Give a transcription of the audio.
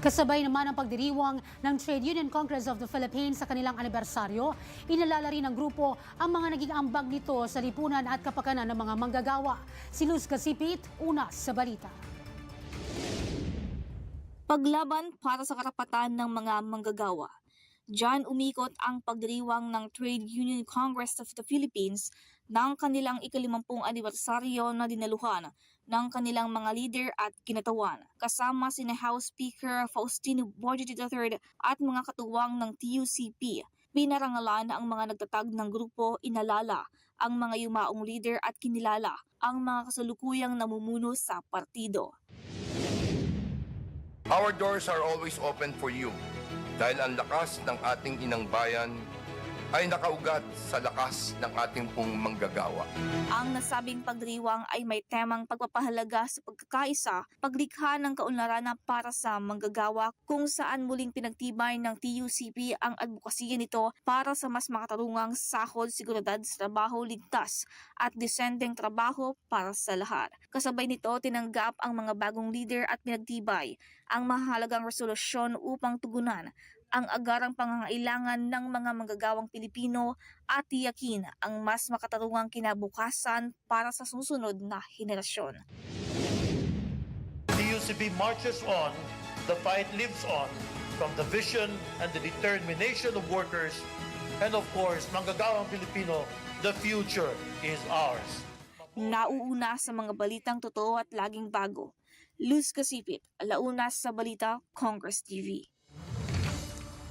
Kasabay naman ang pagdiriwang ng Trade Union Congress of the Philippines sa kanilang anibersaryo, inalala rin ng grupo ang mga naging ambag nito sa lipunan at kapakanan ng mga manggagawa. Si Luz Casipit, una sa balita. Paglaban para sa karapatan ng mga manggagawa. Diyan umikot ang pagdiriwang ng Trade Union Congress of the Philippines ng kanilang ika-50 anibersaryo na dinaluhan ng kanilang mga leader at kinatawan, kasama sina House Speaker Faustino Borjit III at mga katuwang ng TUCP. Pinarangalan ang mga nagtatag ng grupo, inalala ang mga yumaong leader at kinilala ang mga kasalukuyang namumuno sa partido. Our doors are always open for you dahil ang lakas ng ating inang bayan ay nakaugat sa lakas ng ating pong manggagawa. Ang nasabing pagdiriwang ay may temang pagpapahalaga sa pagkakaisa, paglikha ng kaunlaran para sa manggagawa kung saan muling pinagtibay ng TUCP ang advokasya nito para sa mas makatarungang sahod, seguridad sa trabaho, ligtas at disenteng trabaho para sa lahat. Kasabay nito, tinanggap ang mga bagong leader at pinagtibay ang mahalagang resolusyon upang tugunan ang agarang pangangailangan ng mga manggagawang Pilipino at tiyakin ang mas makatarungang kinabukasan para sa susunod na henerasyon. The UCP marches on, the fight lives on, from the vision and the determination of workers, and of course, manggagawang Pilipino, the future is ours. Nauuna sa mga balitang totoo at laging bago. Luz Casipit, alauna sa balita, Congress TV.